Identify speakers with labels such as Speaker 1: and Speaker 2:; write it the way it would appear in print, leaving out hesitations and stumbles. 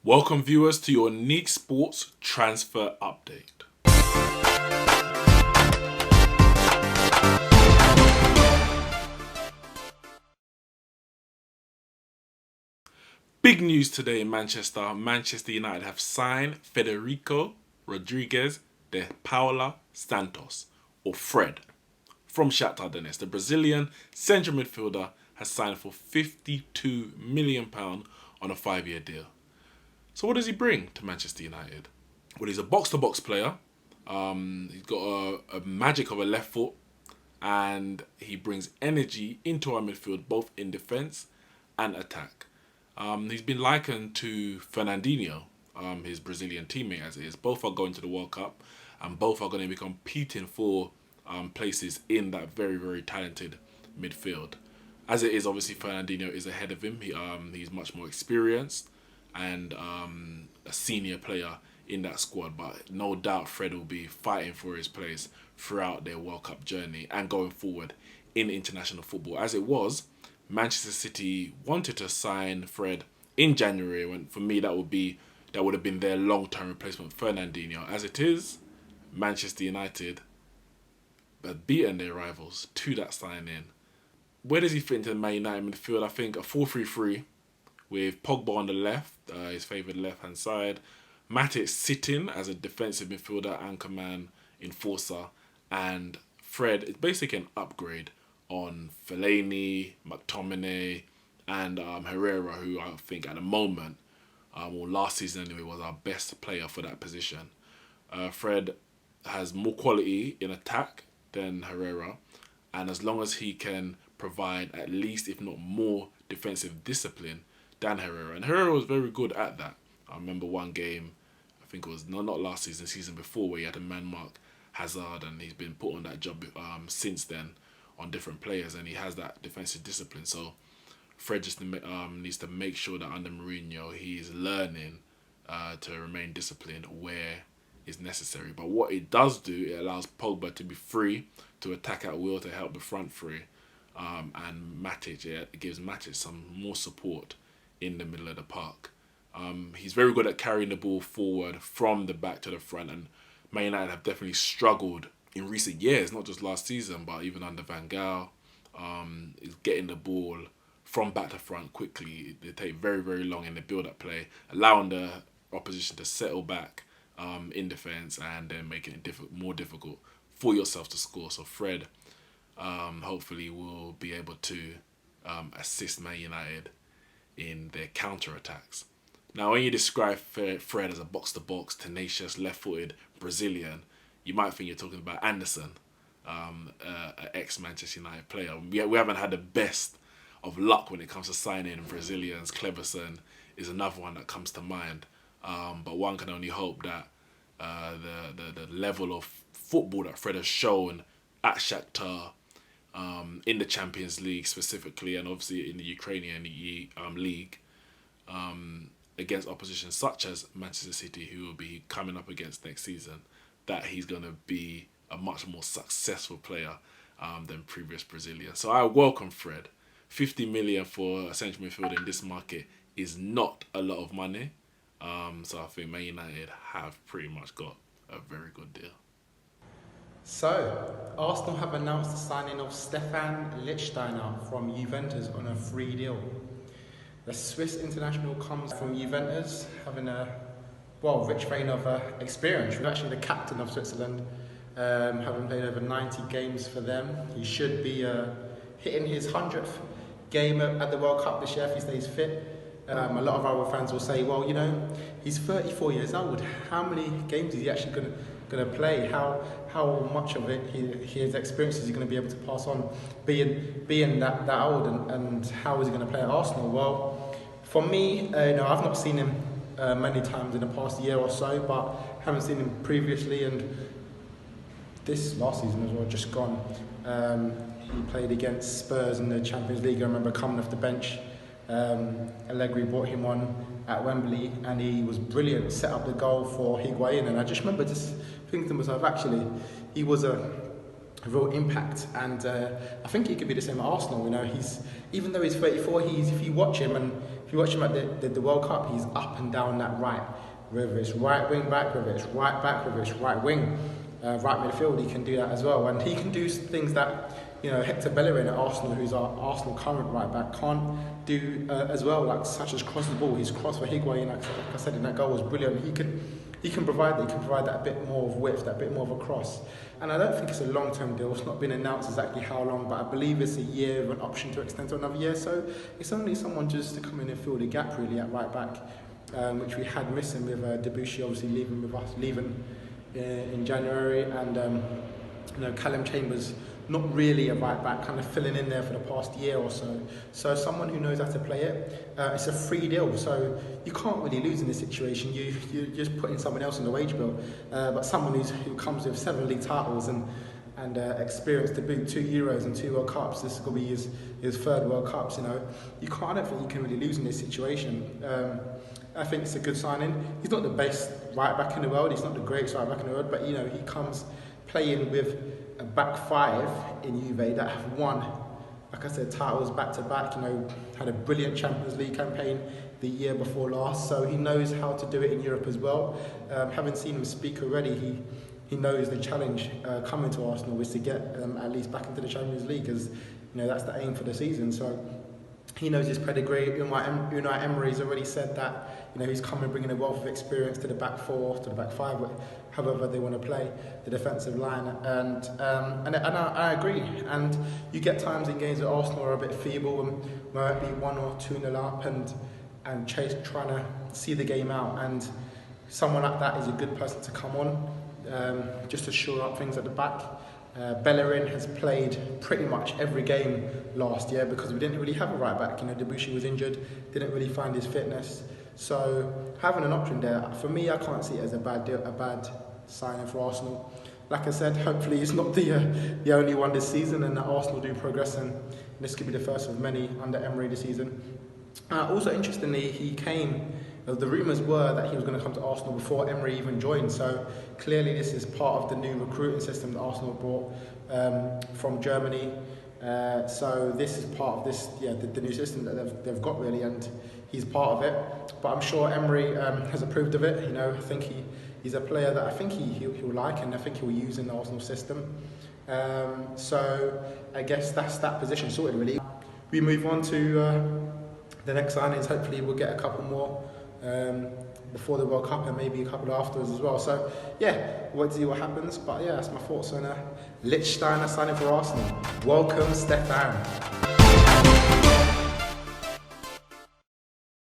Speaker 1: Welcome viewers to your Neeks Sports transfer update. Big news today in Manchester. Manchester United have signed Federico Rodrigues de Paula Santos, or Fred, from Shakhtar Donetsk. The Brazilian central midfielder has signed for £52 million on a 5-year deal. So what does he bring to Manchester United? Well, he's a box-to-box player. He's got a magic of a left foot, and he brings energy into our midfield, both in defence and attack. He's been likened to Fernandinho, his Brazilian teammate as it is. Both are going to the World Cup, and both are going to be competing for places in that very, very talented midfield. As it is, obviously, Fernandinho is ahead of him. He's much more experienced and a senior player in that squad, but no doubt Fred will be fighting for his place throughout their World Cup journey and going forward in international football. As it was, Manchester City wanted to sign Fred in January, when for me that would have been their long-term replacement Fernandinho. As it is, Manchester United have beaten their rivals to that signing. Where does he fit into the Man United midfield? I think a 4-3-3 with Pogba on the left, his favoured left-hand side, Matic sitting as a defensive midfielder, anchorman, enforcer, and Fred is basically an upgrade on Fellaini, McTominay, and Herrera, who I think at the moment, or last season anyway, was our best player for that position. Fred has more quality in attack than Herrera, and as long as he can provide at least, if not more, defensive discipline than Herrera. And Herrera was very good at that. I remember one game, I think it was not last season, season before, where he had a man mark Hazard, and he's been put on that job since then on different players, and he has that defensive discipline. So Fred just needs to make sure that under Mourinho he's learning to remain disciplined where is necessary. But what it does do, it allows Pogba to be free to attack at will, to help the front three, and Matic, it gives Matic some more support in the middle of the park. He's very good at carrying the ball forward from the back to the front, and Man United have definitely struggled in recent years, not just last season, but even under Van Gaal, is getting the ball from back to front quickly. They take very, very long in the build-up play, allowing the opposition to settle back in defence, and then making it more difficult for yourself to score. So Fred hopefully will be able to assist Man United in their counter-attacks. Now, when you describe Fred as a box-to-box, tenacious, left-footed Brazilian, you might think you're talking about Anderson, an ex-Manchester United player. We haven't had the best of luck when it comes to signing Brazilians. Cleverson is another one that comes to mind. But one can only hope that the level of football that Fred has shown at Shakhtar, in the Champions League specifically, and obviously in the Ukrainian league, against opposition such as Manchester City, who will be coming up against next season, that he's going to be a much more successful player than previous Brazilians. So I welcome Fred. 50 million for a central midfielder in this market is not a lot of money. So I think Man United have pretty much got a very good deal.
Speaker 2: So, Arsenal have announced the signing of Stefan Lichtsteiner from Juventus on a free deal. The Swiss international comes from Juventus, having a rich vein of experience. He's actually the captain of Switzerland, having played over 90 games for them. He should be hitting his 100th game at the World Cup this year if he stays fit. A lot of our fans will say, well, he's 34 years old. How many games is he actually going to play? How much of it his experience is he going to be able to pass on, being that old, and how is he going to play at Arsenal? Well, for me, I've not seen him many times in the past year or so, but haven't seen him previously, and this last season as well, just gone. He played against Spurs in the Champions League. I remember coming off the bench. Allegri brought him on at Wembley, and he was brilliant. Set up the goal for Higuain, and I just remember just thinking to myself, actually, he was a real impact, and I think he could be the same at Arsenal. He's, even though he's 34, if you watch him, and if you watch him at the World Cup, he's up and down that right. Whether it's right wing back, whether it's right back, whether it's right wing, right midfield, he can do that as well. And he can do things that, you know, Hector Bellerin at Arsenal, who's our Arsenal current right back, can't do as well, like such as cross the ball. His cross for Higuain, like I said, in that goal was brilliant. He can provide that a bit more of width, that bit more of a cross. And I don't think it's a long-term deal. It's not been announced exactly how long, but I believe it's a year with an option to extend to another year. So it's only someone just to come in and fill the gap really at right back, which we had missing with Debussy obviously leaving in January, and you know, Callum Chambers not really a right back, kind of filling in there for the past year or so. So someone who knows how to play it. It's a free deal, so you can't really lose in this situation. You're just putting someone else in the wage bill, but someone who comes with 7 league titles and experience to boot, 2 Euros and 2 World Cups. This is going to be his 3rd World Cups. You know, I don't think you can really lose in this situation. I think it's a good signing. He's not the best right back in the world. He's not the greatest right back in the world, but you know, he comes playing with a back 5 in Juve that have won, like I said, titles back to back. You know, had a brilliant Champions League campaign the year before last, so he knows how to do it in Europe as well. Having seen him speak already, he knows the challenge coming to Arsenal is to get at least back into the Champions League, as you know, that's the aim for the season. So he knows his pedigree. Unai Emery's already said that, you know, he's coming bringing a wealth of experience to the back 4, to the back 5, however they want to play the defensive line. And I agree. And you get times in games that Arsenal are a bit feeble and might be 1 or 2-0 up and Chase trying to see the game out. And someone like that is a good person to come on, just to shore up things at the back. Bellerin has played pretty much every game last year because we didn't really have a right back. You know, Debussy was injured, didn't really find his fitness. So having an option there, for me, I can't see it as a bad signing for Arsenal. Like I said, hopefully it's not the only one this season, and that Arsenal do progress, and this could be the first of many under Emery this season. Also, interestingly, he came. The rumours were that he was going to come to Arsenal before Emery even joined, so clearly this is part of the new recruiting system that Arsenal brought from Germany. So this is part of this, the new system that they've got really, and he's part of it. But I'm sure Emery has approved of it. You know, I think he's a player that I think he'll like, and I think he'll use in the Arsenal system. So I guess that's that position sorted really. We move on to the next signings. Hopefully we'll get a couple more before the World Cup and maybe a couple afterwards as well. So yeah, we'll see what happens. But yeah, that's my thoughts on Lichtsteiner signing for Arsenal. Welcome, Stefan.